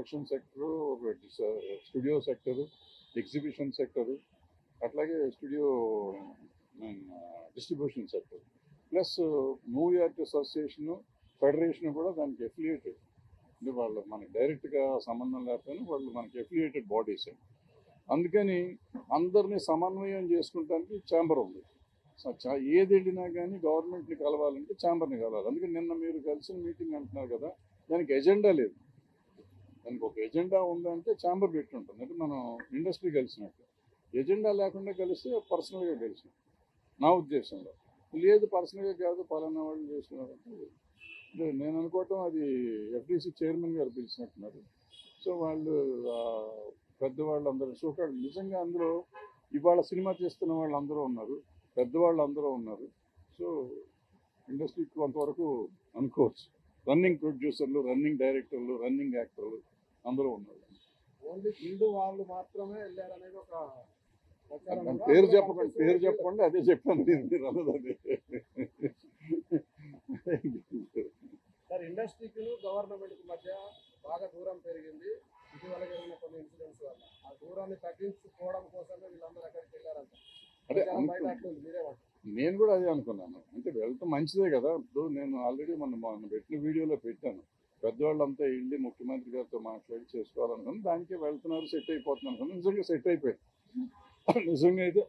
Production sector, ఒక studio sector, exhibition sector, అట్లాగే studio distribution sector, plus movie artist association federation కూడా దానికి affiliated. అంటే వాళ్ళు మనకి డైరెక్ట్గా సంబంధం లేకపోయినా వాళ్ళు మనకి ఎఫిలియేటెడ్ బాడీస్. అందుకని అందరినీ సమన్వయం చేసుకుంటానికి ఛాంబర్ ఉంది. ఏది వెళ్ళినా కానీ గవర్నమెంట్ని కలవాలంటే ఛాంబర్ని కలవాలి. అందుకని నిన్న మీరు కలిసిన మీటింగ్ అంటున్నారు కదా, దానికి ఎజెండా లేదు. దానికి ఒక ఎజెండా ఉందంటే ఛాంబర్ పెట్టి ఉంటుంది. అంటే మనం ఇండస్ట్రీ కలిసినట్టు. ఎజెండా లేకుండా కలిస్తే పర్సనల్గా కలిసినట్టు నా ఉద్దేశంలో. లేదు పర్సనల్గా కాదు పలానా వాళ్ళు చేస్తున్నారంటే నేను అనుకోవటం అది ఎఫ్డీసీ చైర్మన్ గారు పిలిచినట్టున్నారు. సో వాళ్ళు పెద్దవాళ్ళు అందరూ సోకాళ్ళు నిజంగా అందులో ఇవాళ సినిమా చేస్తున్న వాళ్ళు అందరూ ఉన్నారు, పెద్దవాళ్ళు అందరూ ఉన్నారు. సో ఇండస్ట్రీకి కొంతవరకు అనుకోవచ్చు. రన్నింగ్ ప్రొడ్యూసర్లు, రన్నింగ్ డైరెక్టర్లు, రన్నింగ్ యాక్టర్లు అందరూ ఉన్నారు. ఓన్లీ హిందూ వాళ్ళు మాత్రమే వెళ్ళారనేది ఒక పేరు చెప్పకుండా అదే చెప్పాను మీరు అన్నది అదే. సార్, ఇండస్ట్రీకి గవర్నమెంట్కి మధ్య బాగా దూరం పెరిగింది ఇటీవల జరిగిన కొన్ని ఇన్సిడెంట్స్ వల్ల. ఆ దూరాన్ని తగ్గించుకోవడం కోసమే వీళ్ళందరూ అక్కడికి వెళ్ళారంట. నేను కూడా అదే అనుకున్నాను. అంటే వెళ్తే మంచిదే కదా. ఇప్పుడు నేను ఆల్రెడీ మన పెట్టిన వీడియోలో పెట్టాను, పెద్దవాళ్ళంతా వెళ్ళి ముఖ్యమంత్రి గారితో మాట్లాడి చేసుకోవాలనుకున్నాను. దానికే వెళ్తున్నారు, సెట్ అయిపోతున్నాను అనుకున్నాను. నిజంగా సెట్ అయిపోయింది. నిజంగా అయితే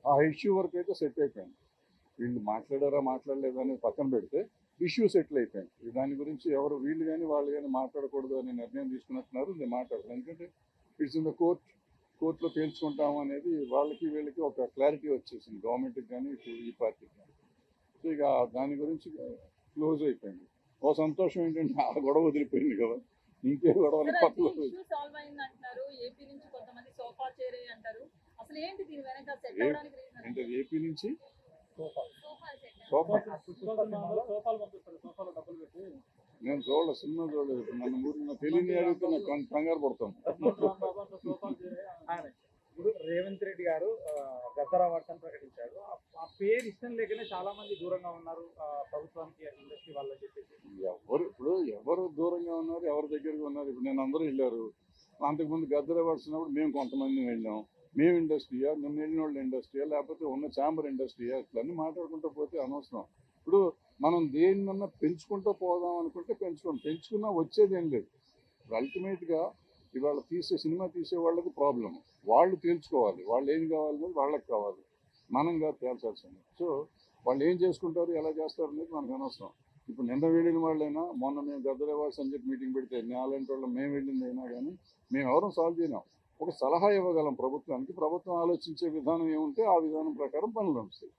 ఆ ఇష్యూ వరకు అయితే సెట్ అయిపోయింది. వీళ్ళు మాట్లాడారా మాట్లాడలేదా అనేది పక్కన పెడితే ఇష్యూ సెటిల్ అయిపోయింది. దాని గురించి ఎవరు వీళ్ళు కానీ వాళ్ళు కానీ మాట్లాడకూడదు అని నిర్ణయం తీసుకున్నట్టున్నారు. నేను మాట్లాడదు, ఎందుకంటే ఇట్స్ ఇన్ ద కోర్టులో తేల్చుకుంటాము అనేది వాళ్ళకి వీళ్ళకి ఒక క్లారిటీ వచ్చేసింది, గవర్నమెంట్కి కానీ ఈ పార్టీకి కానీ. సో ఇక దాని గురించి క్లోజ్ అయిపోయింది. ఓ సంతోషం ఏంటంటే ఆ గొడవ వదిలిపోయింది కదా, ఇంకే గొడవలు పక్కన. అంటే ఏపీ నుంచి నేను చూడలేదు, సినిమా చూడలేదు. నన్ను ఊరికి తెలియని అడిగితే నాకు కంగారు పడతాను. ఇప్పుడు రేవంత్ రెడ్డి గారు గద్దరా వర్షం ప్రకటించారు. ఆ పేరు ఇష్టం లేకనే చాలా మంది దూరంగా ఉన్నారు ప్రభుత్వానికి, ఇండస్ట్రీ వాళ్ళని చెప్పేసి. ఎవరు దూరంగా ఉన్నారు, ఎవరి దగ్గరగా ఉన్నారు? ఇప్పుడు నేను అందరూ వెళ్ళారు. అంతకుముందు గద్దరా వచ్చినప్పుడు మేము కొంతమంది వెళ్ళాం. మేము ఇండస్ట్రీయా, నిన్న వెళ్ళిన వాళ్ళు ఇండస్ట్రీయా, లేకపోతే ఉన్న ఛాంబర్ ఇండస్ట్రీయా, ఇట్లన్నీ మాట్లాడుకుంటూ పోతే అనవసరం. ఇప్పుడు మనం దేన్నన్నా పెంచుకుంటూ పోదాం అనుకుంటే పెంచుకున్నా వచ్చేది ఏం లేదు. అల్టిమేట్గా ఇవాళ సినిమా తీసే వాళ్ళకి ప్రాబ్లం, వాళ్ళు తేల్చుకోవాలి. వాళ్ళు ఏం కావాలనేది వాళ్ళకి కావాలి, మనంగా తేల్చాల్సింది. సో వాళ్ళు ఏం చేసుకుంటారు, ఎలా చేస్తారు అనేది మనకు అనవసరం. ఇప్పుడు నిన్న వెళ్ళిన వాళ్ళైనా, మొన్న మేము గద్దర్ అవార్డ్స్ అని చెప్పి మీటింగ్ పెడితే అలాంటి వాళ్ళు మేము వెళ్ళింది అయినా కానీ మేము ఎవరూ సాల్వ్ చేయలేం. ఒక సలహా ఇవ్వగలం ప్రభుత్వానికి. ప్రభుత్వం ఆలోచించే విధానం ఏముంటే ఆ విధానం ప్రకారం పనులు నడుస్తాయి.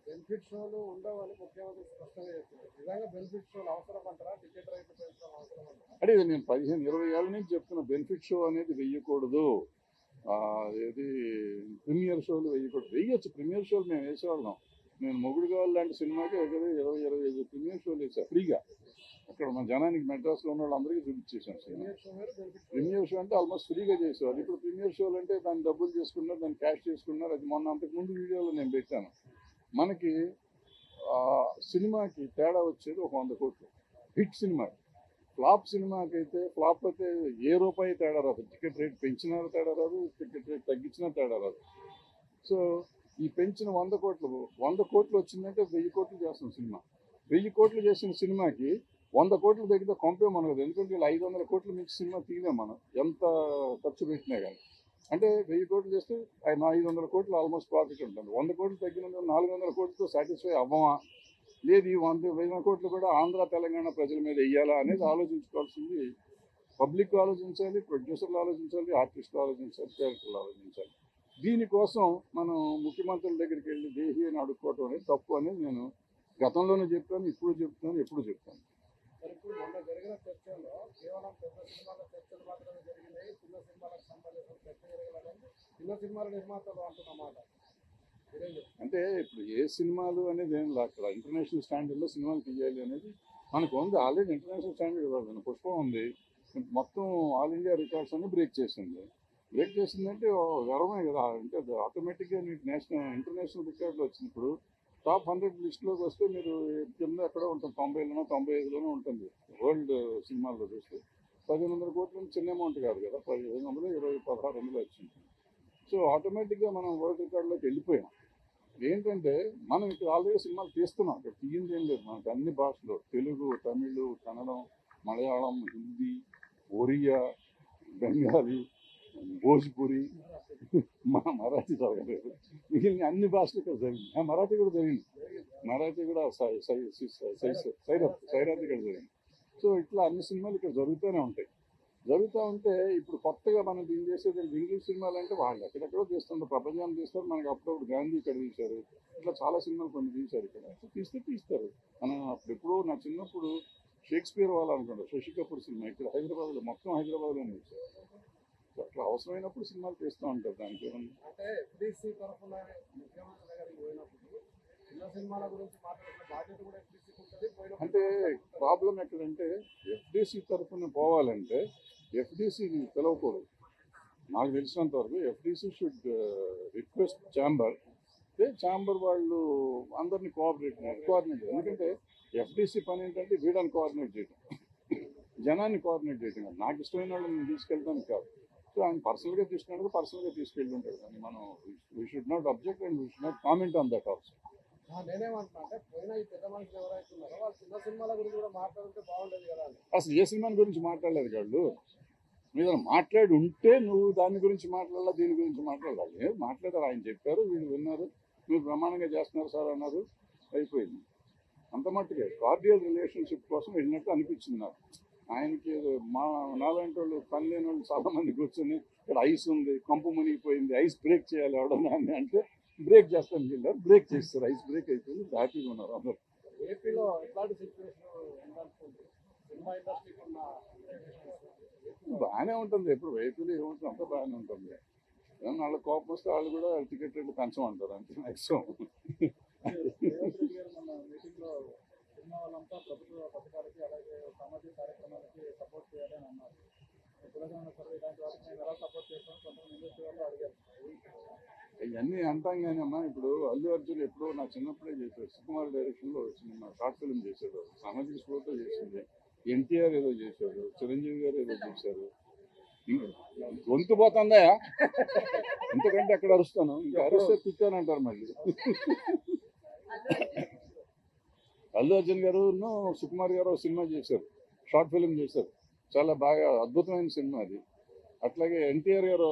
బెనిఫిట్ షోలు ఉండవని ముఖ్యమంత్రి స్పష్టంగా చెప్తున్నారు. నిజంగా బెనిఫిట్ షోలు అవసరం అంటారా? టికెట్ రేట్లు పెంచడం అవసరం అంటారా? అంటే నేను 15-20 ఏళ్ళ నుంచి చెప్తున్నా, బెనిఫిట్ షో అనేది వెయ్యకూడదు. ఏది ప్రీమియర్ షోలు వెయ్యొచ్చు. ప్రీమియర్ షోలు మేము వేసేవాళ్ళం. నేను మొగుడు కావాలి లాంటి సినిమాకి 20-25 ప్రీమియర్ షోలు వేసా ఫ్రీగా. అక్కడ మన జనానికి మెడ్రాస్లో ఉన్న వాళ్ళందరికీ చూపించేసాం. ప్రీమియర్ షో అంటే ఆల్మోస్ట్ ఫ్రీగా చేసేవాళ్ళు. ఇప్పుడు ప్రీమియర్ షోలు అంటే దాన్ని డబ్బులు చేసుకున్నారు, దాన్ని క్యాష్ చేసుకున్నారు. అది మొన్న అంతకుముందు వీడియోలో నేను పెట్టాను. మనకి సినిమాకి తేడా వచ్చేది ఒక 100 కోట్లు. హిట్ సినిమాకి, ఫ్లాప్ సినిమాకి అయితే ఫ్లాప్ అయితే ఏ రూపాయి తేడా రాదు. టికెట్ రేట్ పెంచినా తేడా రాదు, టికెట్ రేట్ తగ్గించినా తేడా రాదు. సో ఈ పెంచిన 100 కోట్లు వచ్చిందంటే 1000 కోట్లు చేస్తున్న సినిమా. 1000 కోట్లు చేసిన సినిమాకి 100 కోట్లు తగ్గితే కొంపే మనకు. ఎందుకంటే 500 కోట్లు మించి సినిమా తీయలేం మనం, ఎంత ఖర్చు పెట్టినా కానీ. అంటే 1000 కోట్లు చేస్తే 500 కోట్లు ఆల్మోస్ట్ ప్రాఫిట్ ఉంటుంది. 100 కోట్లు తగ్గినందుకు 400 కోట్లతో సాటిస్ఫై అవ్వమా, లేదు ఈ 100 కోట్లు కూడా ఆంధ్ర తెలంగాణ ప్రజల మీద వెయ్యాలా అనేది ఆలోచించుకోవాల్సింది. పబ్లిక్ ఆలోచించాలి, ప్రొడ్యూసర్లు ఆలోచించాలి, ఆర్టిస్టులు ఆలోచించాలి, డైరెక్టర్లు ఆలోచించాలి. దీనికోసం మనం ముఖ్యమంత్రుల దగ్గరికి వెళ్ళి దేహి అని అడుక్కోవటం అనేది తప్పు అనేది నేను గతంలోనే చెప్పాను, ఇప్పుడు చెప్తాను, ఎప్పుడు చెప్తాను. ఇప్పుడు మొన్న జరిగిన చర్చల్లో కేవలం పెద్ద సినిమాల చర్చలు మాత్రమే జరిగినాయి, చిన్న సినిమాలకు సంబంధించిన చర్చ జరగాలని చిన్న సినిమాల నిర్మాతలు అంటున్నమాట. అంటే ఇప్పుడు ఏ సినిమాలు అనేది ఏం అక్కడ ఇంటర్నేషనల్ స్టాండర్డ్లో సినిమాలు తీయాలి అనేది మనకు ఉంది. ఆల్రెడీ ఇంటర్నేషనల్ స్టాండర్డ్ ఇవ్వాలి. పుష్పం ఉంది, మొత్తం ఆల్ ఇండియా రికార్డ్స్ అన్ని బ్రేక్ చేసింది. బ్రేక్ చేసిందంటే గర్వమే కదా. అంటే ఆటోమేటిక్గా నీకు ఇంటర్నేషనల్ రికార్డులు వచ్చింది. ఇప్పుడు టాప్ 100 లిస్టులోకి వస్తే మీరు కింద ఎక్కడో ఉంటుంది, 90లోనో 95లోనో ఉంటుంది వరల్డ్ సినిమాల్లో చూస్తే. 1500 కోట్లు చిన్న అమౌంట్ కాదు కదా, 1500, 20, 1600 వచ్చింది. సో ఆటోమేటిక్గా మనం వరల్డ్ రికార్డులోకి వెళ్ళిపోయాం. ఏంటంటే మనం ఇక్కడ ఆల్రెడీ సినిమాలు తీస్తున్నాం, ఇక్కడ తీయింది ఏం లేదు, మనకు అన్ని భాషలు తెలుగు, తమిళ్, కన్నడం, మలయాళం, హిందీ, ఒరియా, బెంగాలీ, భోజ్పురి, మరాఠీ జరగలేదు, మిగిలిన అన్ని భాషలు ఇక్కడ జరిగింది. మరాఠీ కూడా జరిగింది, మరాఠీ కూడా సైరాత్ ఇక్కడ జరిగింది. సో ఇట్లా అన్ని సినిమాలు ఇక్కడ జరుగుతూనే ఉంటాయి. జరుగుతూ ఉంటే ఇప్పుడు కొత్తగా మనం దీన్ని చేసేది ఇంగ్లీష్ సినిమాలు అంటే వాళ్ళు ఎక్కడెక్కడో తీస్తుంటారు, ప్రపంచాన్ని తీస్తారు. మనకి అప్పుడప్పుడు గాంధీ ఇక్కడ తీశారు, ఇట్లా చాలా సినిమాలు కొన్ని తీశారు ఇక్కడ. తీస్తారు. మనం అప్పుడెప్పుడో నా చిన్నప్పుడు షేక్స్పియర్ వాళ్ళు అనుకుంటారు, శశి కపూర్ సినిమా ఇక్కడ హైదరాబాద్లో, మొత్తం హైదరాబాద్లోనే తీశారు. సో అట్లా అవసరమైనప్పుడు సినిమాలు తీస్తూ ఉంటారు. దానికి అంటే ఎఫ్డీసీ తరఫున ముఖ్యమంత్రి దగ్గరికి పోయినప్పుడు చిన్న సినిమాల గురించి మాట్లాడుతున్న బాధ్యత కూడా ఎఫ్డీసీకి ఉంటుంది. అంటే ప్రాబ్లం ఎక్కడంటే ఎఫ్డీసీ తరఫున పోవాలంటే ఎఫ్డీసీని పిలవకూడదు. నాకు తెలిసినంత వరకు FDC should request chamber, chamber వాళ్ళు అందరినీ కోఆర్డినేట్. ఎందుకంటే ఎఫ్డీసీ పని ఏంటంటే వీళ్ళని కోఆర్డినేట్ చేయడం, జనాన్ని కోఆర్డినేట్ చేయడం కాదు. నాకు ఇష్టమైన వాళ్ళని తీసుకెళ్తానికి కాదు. సో ఆయన పర్సనల్గా తీసుకున్నప్పుడు పర్సనల్గా తీసుకెళ్ళి ఉంటాడు, కానీ మనం we should not object and we should not comment on that also. నేనేమంటున్నా అంటే పోయిన ఈ పెద్ద మనుషులు ఎవరైతే ఉన్నారో వాళ్ళు చిన్న సినిమాల గురించి కూడా మాట్లాడుతుంటే బాగుండేది కదా అని. అసలు ఏ సినిమా గురించి మాట్లాడలేదు వాళ్ళు. మీరు మాట్లాడి ఉంటే నువ్వు దాని గురించి మాట్లాడాలా, దీని గురించి మాట్లాడాలి. ఏం మాట్లాడారు, ఆయన చెప్పారు, వీళ్ళు విన్నారు, మీరు ప్రమాణంగా చేస్తున్నారు సార్ అన్నారు, అయిపోయింది. అంత మట్టుకే కార్డియల్ రిలేషన్షిప్ కోసం వెళ్ళినట్టు అనిపించింది నాకు. ఆయనకి మా నాలాంటి వాళ్ళు, పని లేని వాళ్ళు చాలా మంది కూర్చొని ఇక్కడ ఐస్ ఉంది, కంపు మునిగిపోయింది, ఐస్ బ్రేక్ చేయాలి ఎవడన్నా అంటే బ్రేక్ చేస్తాను వెళ్ళారు, బ్రేక్ చేస్తారు, ఐస్ బ్రేక్ అయిపోయింది, హ్యాపీగా ఉన్నారు అందరూ. ఏపీలో ఎట్లాంటి సిచ్యువేషన్ ఉందనుకుంటుంది సినిమా ఇండస్ట్రీకి ఉన్న? బాగానే ఉంటుంది, ఎప్పుడు ఏపీలో ఏముంటుంది అంతా బాగానే ఉంటుంది. ఏమన్నా వాళ్ళ కోపం వస్తే వాళ్ళు కూడా టికెట్ రేట్లు పెంచమంటారు అంతే మ్యాక్సిమం. మీటింగ్లో సినిమా వాళ్ళంతా ప్రభుత్వ పథకాలకి అలాగే సామాజిక కార్యక్రమాలకి సపోర్ట్ చేయాలని అన్నారు. తెలంగాణ సర్వే ఇలాంటి వాటికి నేను ఎలా సపోర్ట్ చేస్తాను కొంతమంది ఇండస్ట్రీ వాళ్ళు అడిగారు. ఇవన్నీ అంటాం కానీ అమ్మా, ఇప్పుడు అల్లు అర్జున్ ఎప్పుడో నా చిన్నప్పుడే చేశాడు, సుకుమార్ డైరెక్షన్లో సినిమా షార్ట్ ఫిల్మ్ చేశాడు, సామాజిక స్ఫూర్తితో చేసింది. ఎన్టీఆర్ ఏదో చేశాడు, చిరంజీవి గారు ఏదో చేశారు. గొంతు పోతుందా ఇంతకంటే ఎక్కడ అరుస్తాను, ఇంకా అరిస్తే తిట్టానంటారు మళ్ళీ. అల్లు అర్జున్ గారు సుకుమార్ గారు సినిమా చేశారు, షార్ట్ ఫిల్మ్ చేశారు, చాలా బాగా అద్భుతమైన సినిమా అది. అట్లాగే ఎన్టీఆర్ గారు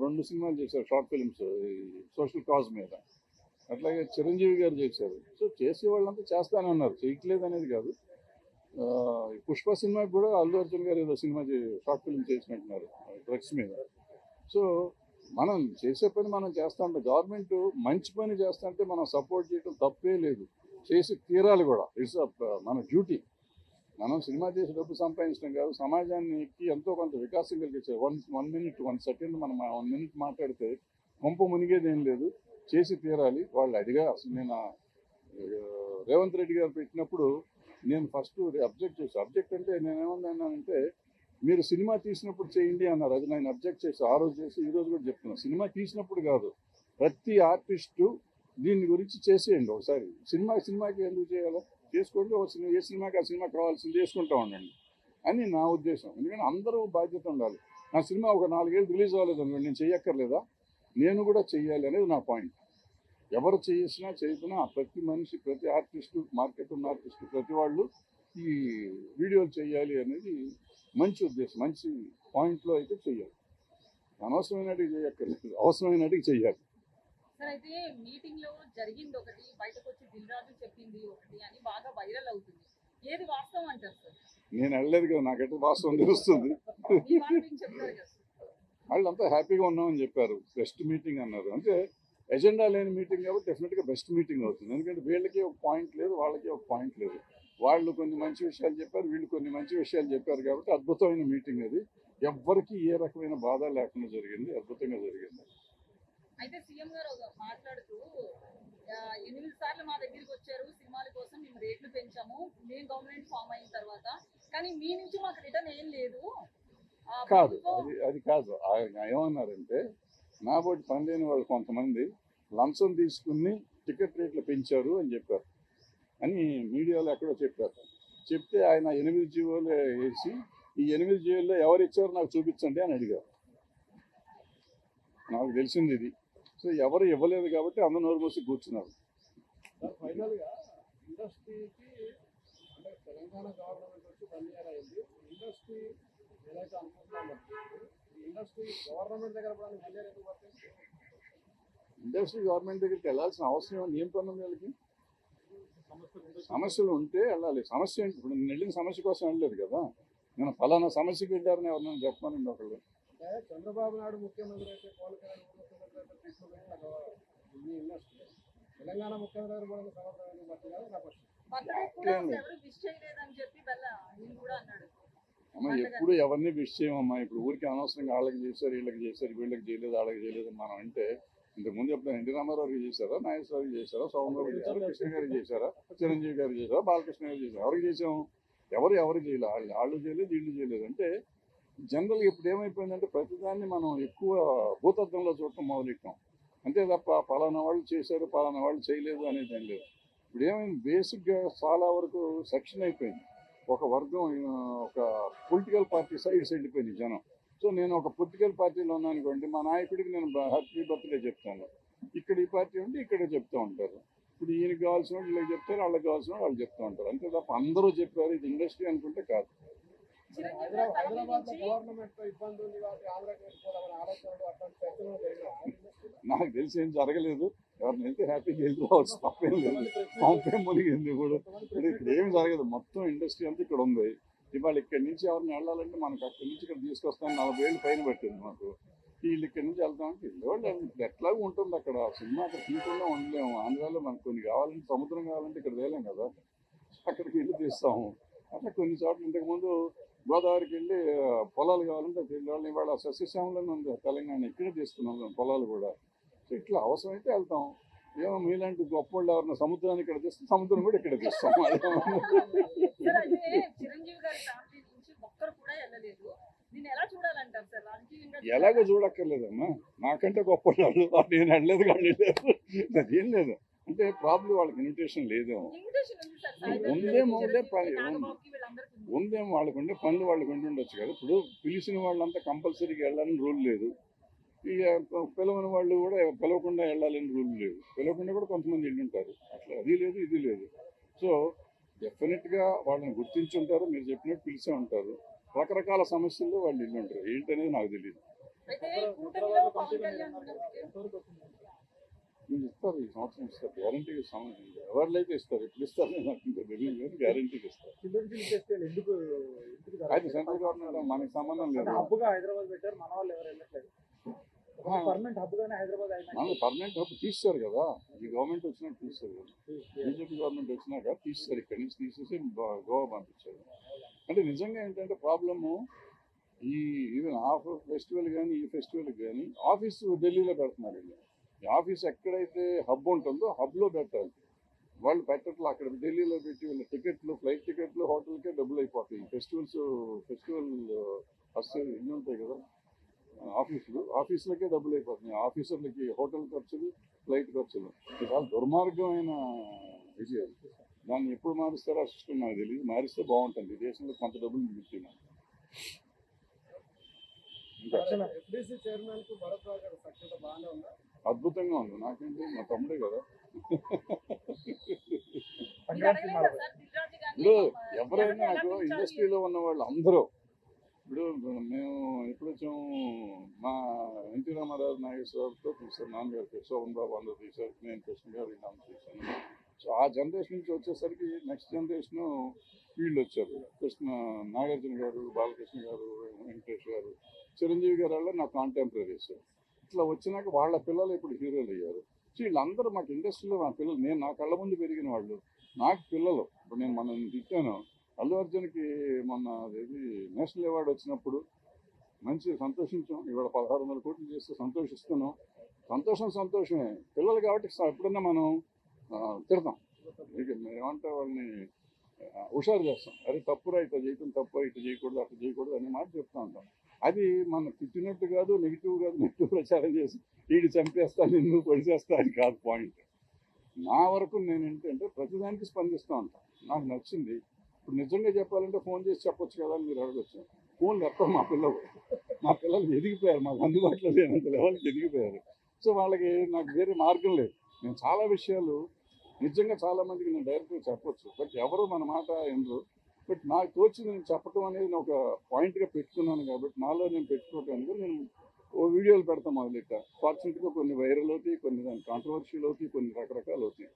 రెండు సినిమాలు చేశారు షార్ట్ ఫిల్మ్స్ సోషల్ కాజ్ మీద. అట్లాగే చిరంజీవి గారు చేశారు. సో చేసే వాళ్ళంతా చేస్తానే ఉన్నారు, చేయట్లేదు అనేది కాదు. పుష్ప సినిమాకి కూడా అల్లు అర్జున్ గారు ఏదో సినిమా షార్ట్ ఫిల్మ్ చేసినట్టున్నారు డ్రగ్స్ మీద. సో మనం చేసే పని మనం చేస్తూ ఉంటాం. గవర్నమెంట్ మంచి పని చేస్తా అంటే మనం సపోర్ట్ చేయడం తప్పే లేదు, చేసి తీరాలి కూడా. ఇట్స్ మన డ్యూటీ. మనం సినిమా చేసి డబ్బు సంపాదించడం కాదు, సమాజానికి ఎంతో కొంత వికాసం కలిగించారు. 1 minute 1 second మనం 1 minute మాట్లాడితే కొంప మునిగేది ఏం లేదు, చేసి తీరాలి. వాళ్ళు అడిగా అసలు నేను రేవంత్ రెడ్డి గారు పెట్టినప్పుడు నేను ఫస్ట్ అబ్జెక్ట్ చేశాను. అబ్జెక్ట్ అంటే నేనేమన్నానంటే మీరు సినిమా తీసినప్పుడు చేయండి అన్నారు. అది నేను అబ్జెక్ట్ చేసి ఆ రోజు చేసి ఈ రోజు కూడా చెప్తున్నాను, సినిమా తీసినప్పుడు కాదు, ప్రతి ఆర్టిస్టు దీని గురించి చేసేయండి ఒకసారి. సినిమాకి ఎందుకు చేయాలో చేసుకోండి, ఏ సినిమాకి ఆ సినిమా కావాల్సింది చేసుకుంటూ ఉండండి అని నా ఉద్దేశం. ఎందుకంటే అందరూ బాధ్యత ఉండాలి. నా సినిమా ఒక 4 ఏళ్ళు రిలీజ్ అవ్వలేదు అనుకోండి, నేను చెయ్యక్కర్లేదా? నేను కూడా చెయ్యాలి అనేది నా పాయింట్. ఎవరు చేసినా చేయకున్నా ప్రతి మనిషి, ప్రతి ఆర్టిస్టు, మార్కెట్ ఉన్న ఆర్టిస్టు, ప్రతి వాళ్ళు ఈ వీడియోలు చేయాలి అనేది మంచి ఉద్దేశం, మంచి పాయింట్లో అయితే చెయ్యాలి. అనవసరమైనటికి చేయక్కర్లేదు, అవసరమైనటికి చెయ్యాలి. సార్ అయితే మీటింగ్ లో జరిగింది ఒకటి, బయటకు వచ్చి దిల్రాజు చెప్పింది ఒకటి అని బాగా వైరల్ అవుతుంది. ఏది వాస్తవం అంటారు సార్? నేను వెళ్ళలేదు కదా, నాకైతే వాస్తవం తెలుస్తుంది. మీ వాళ్ళు మీకు చెప్తారు కదా సార్? వాళ్ళంతా హ్యాపీగా ఉన్నామని చెప్పారు, బెస్ట్ మీటింగ్ అన్నారు. అంటే ఎజెండా లేని మీటింగ్ కాబట్టి డెఫినెట్గా బెస్ట్ మీటింగ్ అవుతుంది. ఎందుకంటే వీళ్ళకి ఒక పాయింట్ లేదు, వాళ్ళకి ఒక పాయింట్ లేదు. వాళ్ళు కొన్ని మంచి విషయాలు చెప్పారు, వీళ్ళు కొన్ని మంచి విషయాలు చెప్పారు కాబట్టి అద్భుతమైన మీటింగ్ అది. ఎవ్వరికి ఏ రకమైన బాధ లేకుండా జరిగింది, అద్భుతంగా జరిగింది. అయితే సీఎం గారు మాట్లాడుతూ 8 సార్లు మా దగ్గరికి వచ్చారు సినిమాల కోసం, మేము రేట్లు పెంచాము మేము గవర్నమెంట్ ఫామ్ అయిన తర్వాత, కానీ మీ నుంచి మాకు రిటర్న్ ఏం లేదు. కాదు, అది కాదు. ఆయన ఏమన్నారంటే నా బోటి పని లేని వాళ్ళు కొంతమంది లంచం తీసుకుని టికెట్ రేట్లు పెంచారు అని చెప్పారు అని మీడియాలో ఎక్కడో చెప్పారు. చెప్తే ఆయన 8 జీవోలు వేసి ఈ 8 జైల్లో ఎవరు ఇచ్చారో నాకు చూపించండి అని అడిగారు. నాకు తెలిసింది ఇది. సో ఎవరు ఇవ్వలేదు కాబట్టి అందరూ నోరు మూసి కూర్చున్నారు. సార్ ఫైనల్గా ఇండస్ట్రీకి అంటే తెలంగాణ గవర్నమెంట్ వచ్చి 1 year అయింది. ఇండస్ట్రీ ఏదైతే అనుకుంటున్నామో ఈ ఇండస్ట్రీ గవర్నమెంట్ దగ్గర కూడా 1 year ఎందుకు పడుతుంది? ఇండస్ట్రీ గవర్నమెంట్ దగ్గరికి వెళ్ళాల్సిన అవసరం ఏం పని ఉంది వాళ్ళకి? సమస్యలు ఉంటే వెళ్ళాలి. సమస్య ఏంటి? ఇప్పుడు నేను వెళ్ళిన సమస్య కోసం వెళ్ళలేదు కదా. నేను ఫలానా సమస్యకి వెళ్ళారని ఎవరినైనా చెప్పానండి ఒకళ్ళు. అంటే చంద్రబాబు నాయుడు ముఖ్యమంత్రి అయితే పవన్ కళ్యాణ్ ముఖ్యమంత్రి అయితే తీసుకుని ఈ ఇండస్ట్రీ తెలంగాణ ముఖ్యమంత్రి కూడా సమర్థమైన బట్టి కాదు నా క్వశ్చన్. బర్త్డే కూడా ఎవరు విష్ చేయలేదని చెప్పి ఈయన కూడా అన్నాడు. అమ్మ ఎప్పుడు ఎవరిని విష్ చేయమమ్మా. ఇప్పుడు ఊరికి అనవసరంగా వాళ్ళకి చేశారు, వీళ్ళకి చేశారు, వీళ్ళకి చేయలేదు, వాళ్ళకి చేయలేదు అని మనం అంటే ఇంతకుముందు ఎప్పుడు ఎన్టీ రామారావుకి చేశారా, నాగేశ్వరరావుకి చేశారా, సోమరావు చేశారా, కృష్ణ గారికి చేశారా, చిరంజీవి గారికి చేశారా, బాలకృష్ణ గారికి చేశారు. ఎవరికి చేసాము? ఎవరు చేయలేదు. వాళ్ళు చేయలేదు, వీళ్ళు చేయలేదు. అంటే జనరల్గా ఇప్పుడు ఏమైపోయిందంటే ప్రతిదాన్ని మనం ఎక్కువ భూతత్వంలో చూడటం మొదలెట్టాం. అంతే తప్ప పలానా వాళ్ళు చేశారు, పలానా వాళ్ళు చేయలేదు అనేది ఏం లేదు. ఇప్పుడు ఏమైంది, బేసిక్గా చాలా వరకు సెక్షన్ అయిపోయింది. ఒక వర్గం ఒక పొలిటికల్ పార్టీ సైడ్స్ వెళ్ళిపోయింది జనం. సో నేను ఒక పొలిటికల్ పార్టీలో ఉన్నాను అనుకోండి, మా నాయకుడికి నేను హ్యాపీ బర్త్డే చెప్తాను. ఇక్కడ ఈ పార్టీ ఉంటే ఇక్కడే చెప్తూ ఉంటారు. ఇప్పుడు ఈయనకి కావాల్సిన వాళ్ళు వీళ్ళకి చెప్తారు, వాళ్ళకి కావాల్సిన వాళ్ళు చెప్తూ ఉంటారు. అంతే తప్ప అందరూ చెప్పారు ఇది ఇండస్ట్రీ అనుకుంటే కాదు. హైదరాబాద్ లో గవర్నమెంట్ తో ఇబ్బంది ఉంది కాబట్టి ఆంధ్రాకి వెళ్ళిపోవాలని ఆలోచనలు అట్లాంటి చర్చలు జరిగినాయి. నాకు తెలిసి ఏం జరగలేదు. ఎవరిని వెళ్తే హ్యాపీగా వెళ్ళి రావచ్చు, తప్పేం లేదు. పంపేం మునిగింది ఇప్పుడు ఇక్కడ ఏం జరగదు. మొత్తం ఇండస్ట్రీ అంతా ఇక్కడ ఉంది. ఇవాళ ఇక్కడి నుంచి ఎవరిని వెళ్ళాలంటే మనకు అక్కడి నుంచి ఇక్కడ తీసుకొస్తాను 40 ఏళ్ళు పైన పట్టింది మాకు. వీళ్ళు ఇక్కడి నుంచి వెళ్తామంటే వెళ్ళేవాళ్ళు ఎట్లాగూ ఉంటుంది అక్కడ. సినిమా అక్కడ తీయకుండా ఉండలేము. ఆంధ్రాలో మనకు కొన్ని కావాలంటే సముద్రం కావాలంటే ఇక్కడ తేలేం కదా, అక్కడికి వెళ్ళి తీస్తాము. అట్లా కొన్ని చోట్ల ఇంతకుముందు గోదావరికి వెళ్ళి పొలాలు కావాలంటే వెళ్ళేవాళ్ళని ఇవాళ సస్యశ్యామలని ఉంది తెలంగాణ, ఇక్కడే తీసుకున్నాం పొలాలు కూడా. సో ఇట్లా అవసరమైతే వెళ్తాం. ఏమో మీలాంటి గొప్ప వాళ్ళు ఎవరైనా సముద్రాన్ని ఇక్కడ తీస్తే సముద్రం కూడా ఇక్కడ తీస్తాం. సార్ అయితే చిరంజీవి గారి ఫ్యామిలీ నుంచి ఒక్కరు కూడా వెళ్ళలేదు. దీన్ని ఎలా చూడాలంటారు సార్? రాజకీయంగా ఎలాగో చూడక్కర్లేదమ్మా. నాకంటే గొప్ప వాళ్ళు నేను వెళ్ళలేదు కానీ లేదు, అదేం లేదు. అంటే ప్రాబ్లం వాళ్ళకి ఇన్విటేషన్ లేదేమో, ఇన్విటేషన్ ఉంది సార్. సాయి ఉందేమో నాగబాబుకి వీళ్ళందరికీ ఉంది. ఉందేమో వాళ్ళకు ఉండే పనులు వాళ్ళకు ఉండి ఉండొచ్చు కదా. ఇప్పుడు పిలిచిన వాళ్ళంతా కంపల్సరీగా వెళ్ళాలని రూల్ లేదు. ఇక పిలవని వాళ్ళు కూడా పిలవకుండా వెళ్ళాలని రూల్ లేదు. పిలవకుండా కూడా కొంతమంది వెళ్ళి ఉంటారు. అట్లా అది లేదు ఇది లేదు. సో డెఫినెట్గా వాళ్ళని గుర్తించి ఉంటారు. మీరు చెప్పినట్టు పిలిచే ఉంటారు. రకరకాల సమస్యల్లో వాళ్ళు వెళ్ళి ఉంటారు. ఏంటనేది నాకు తెలియదు. అయితే కూటమిలో పవన్ కళ్యాణ్ మీరు ఇస్తారు, ఈ సంవత్సరం ఇస్తారు, గ్యారంటీగా ఇస్తాం. ఎవరిలైతే ఇస్తారు, ఎప్పుడు ఇస్తారు నాకు తెలియదు కానీ గ్యారంటీగా ఇస్తారు. అది సెంట్రల్ గవర్నమెంట్ మనకి సంబంధం లేదు. హబ్బుగా హైదరాబాద్ పెట్టారు, మన వాళ్ళు ఎవరు వెళ్ళట్లేదు. పర్మనెంట్ హబ్ గానే హైదరాబాద్ మనకి పర్మనెంట్ హబ్ తీస్తారు కదా. ఈ గవర్నమెంట్ వచ్చినాక తీస్తారు కదా. బీజేపీ గవర్నమెంట్ వచ్చినాక తీస్తారు. ఇక్కడి నుంచి తీసేసి గోవా పంపించారు. అంటే నిజంగా ఏంటంటే ప్రాబ్లము ఈవెన్ ఆ ఫెస్టివల్ కానీ ఈ ఫెస్టివల్ కానీ ఆఫీసు ఢిల్లీలో పెడుతున్నారు. ఈ ఆఫీస్ ఎక్కడైతే హబ్ ఉంటుందో హబ్లో పెట్టాలి. వాళ్ళు పెట్టట్లు అక్కడ ఢిల్లీలో పెట్టి వీళ్ళ టికెట్లు, ఫ్లైట్ టికెట్లు, హోటల్కే డబ్బులు అయిపోతాయి. ఫెస్టివల్ ఫస్ట్ ఇన్ని ఉంటాయి కదా ఆఫీసులకే డబ్బులు అయిపోతున్నాయి. ఆఫీసర్లకి హోటల్ ఖర్చులు, ఫ్లైట్ ఖర్చులు. ఇది చాలా దుర్మార్గమైన విషయం. దాన్ని ఎప్పుడు మారుస్తారో ఆ సిస్టమ్ నాకు తెలియదు. మారిస్తే బాగుంటుంది. ఈ దేశంలో కొంత డబ్బులు మిగులుతున్నాయి. ఎఫ్డీసీ చైర్మన్ కు భరత్ రావు గారు సక్సెస్ బాగానే ఉందా? అద్భుతంగా ఉంది. నాకేంటి, మా తమ్ముడే కదా. ఇప్పుడు ఎవరైనా నాకు ఇండస్ట్రీలో ఉన్న వాళ్ళు అందరూ ఇప్పుడు మేము ఎప్పుడు వచ్చాము, మా ఎన్టీ రామారావు నాగేశ్వరరావుతో తీశారు, నాన్నగారు శోభన్ బాబు అందరూ తీశారు, నేను కృష్ణ గారు నాన్న తీశాను. సో ఆ జనరేషన్ నుంచి వచ్చేసరికి నెక్స్ట్ జనరేషను వీళ్ళు వచ్చారు. నాగార్జున గారు, బాలకృష్ణ గారు, వెంకటేష్ గారు, చిరంజీవి గారు వల్ల నా కాంటెంపరీస్. ఇట్లా వచ్చినాక వాళ్ళ పిల్లలు ఇప్పుడు హీరోలు అయ్యారు. సో వీళ్ళందరూ మాకు ఇండస్ట్రీలో నా పిల్లలు, నేను నా కళ్ళ ముందు పెరిగిన వాళ్ళు, నాకు పిల్లలు. ఇప్పుడు నేను మనం తిట్టాను, అల్లు అర్జున్కి మొన్న అది నేషనల్ అవార్డు వచ్చినప్పుడు మంచి సంతోషించాం. ఇవాళ 1600 కోట్లు చేస్తే సంతోషిస్తున్నాం. సంతోషమే. పిల్లలు కాబట్టి ఎప్పుడన్నా మనం తిడతాం, ఏమంటే వాళ్ళని హుషారు చేస్తాం. అరే తప్పురా, ఇట్లా చేయటం తప్పు, ఇట్లా చేయకూడదు, అట్లా చేయకూడదు అనే మాట చెప్తూ ఉంటాం. అది మనం తిట్టినట్టు కాదు, నెగిటివ్ ప్రచారం చేసి వీడు చంపేస్తా, నిన్ను పొడిచేస్తా అని కాదు పాయింట్. నా వరకు నేను ఏంటంటే ప్రతిదానికి స్పందిస్తూ ఉంటాను. నాకు నచ్చింది. ఇప్పుడు నిజంగా చెప్పాలంటే ఫోన్ చేసి చెప్పొచ్చు కదా అని మీరు అడగచ్చు. ఫోన్లు ఎక్కడ మా పిల్లలు ఎదిగిపోయారు, మాకు అందుబాటులో లేనంత లెవెల్కి ఎదిగిపోయారు. సో వాళ్ళకి నాకు వేరే మార్గం లేదు. నేను చాలా విషయాలు నిజంగా చాలామందికి నేను డైరెక్ట్గా చెప్పొచ్చు, బట్ ఎవరు మన మాట వినరు. బట్ నాకు తోచింది నేను చెప్పడం అనేది నేను ఒక పాయింట్గా పెట్టుకున్నాను కాబట్టి నాలో నేను పెట్టుకోవడానికి నేను ఓ వీడియోలు పెడతాం మొదలెట్టా. ఫార్చునేట్గా కొన్ని వైరల్ అవుతాయి, కొన్ని దాని కాంట్రవర్షియల్ అవుతాయి, కొన్ని రకరకాలు అవుతాయి.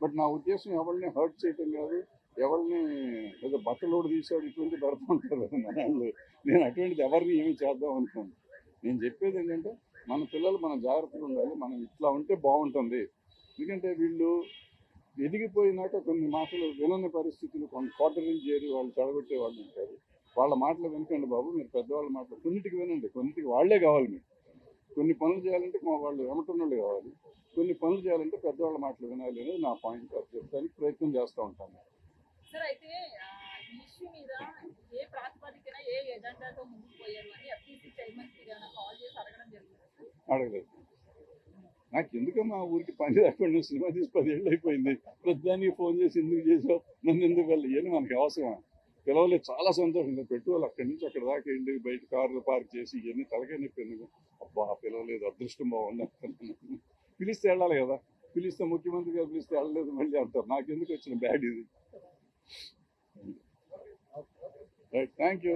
బట్ నా ఉద్దేశం ఎవరిని హర్ట్ చేయటం కాదు, ఎవరిని ఏదో బట్టలోడు తీసాడు ఇటువంటి పెడతా ఉంటారు కదా మన వాళ్ళు. నేను అటువంటిది ఎవరిని ఏమి చేద్దాం అనుకోను. నేను చెప్పేది ఏంటంటే మన పిల్లలు మనం జాగ్రత్తగా ఉండాలి, మనం ఇట్లా ఉంటే బాగుంటుంది. ఎందుకంటే వీళ్ళు ఎదిగిపోయినాక కొన్ని మాటలు వినని పరిస్థితులు, కొన్ని కోటరీలు చేరి వాళ్ళు చెడగొట్టే వాళ్ళు ఉంటారు. వాళ్ళ మాటలు వినకండి బాబు, మీరు పెద్దవాళ్ళ మాటలు కొన్నిటికి వినండి, కొన్నిటికి వాళ్ళే కావాలి. మీరు కొన్ని పనులు చేయాలంటే మా వాళ్ళు ఎమటన్నోళ్ళు కావాలి, కొన్ని పనులు చేయాలంటే పెద్దవాళ్ళ మాటలు వినాలి అనేది నా పాయింట్. అది చెప్తానికి ప్రయత్నం చేస్తూ ఉంటాను. సార్ అయితే ఈ ఇష్యూ మీద ఏ ప్రాతిపదికన ఏ ఎజెండాతో ముందుకు పోయారు అని ఎఫ్టీసీ చైర్మన్ కి కాల్ చేసి అడగడం జరిగింది సార్. అడగలేదు. నాకు ఎందుకమ్మా ఊరికి పని లేకుండా సినిమా తీసి 10 ఏళ్ళు అయిపోయింది, ప్రతిదానికి ఫోన్ చేసి ఎందుకు చేసావు, నన్ను ఎందుకు వెళ్ళి అని మనకి అవసరమా? పిలవలేదు, చాలా సంతోషంగా పెట్టుకోవాలి. అక్కడి నుంచి అక్కడ దాకా వెళ్ళి బయట కార్లు పార్క్ చేసి ఇవన్నీ తలకాయ నొప్పి ఎందుకు? అబ్బా పిలవలేదు, అదృష్టం బాగుంది అనుకున్నాను. పిలిస్తే వెళ్ళాలి కదా, పిలిస్తే ముఖ్యమంత్రి గారు పిలిస్తే వెళ్ళలేదు మళ్ళీ అంటారు. నాకు ఎందుకు వచ్చిన బ్యాడ్ ఇది. Right, thank you.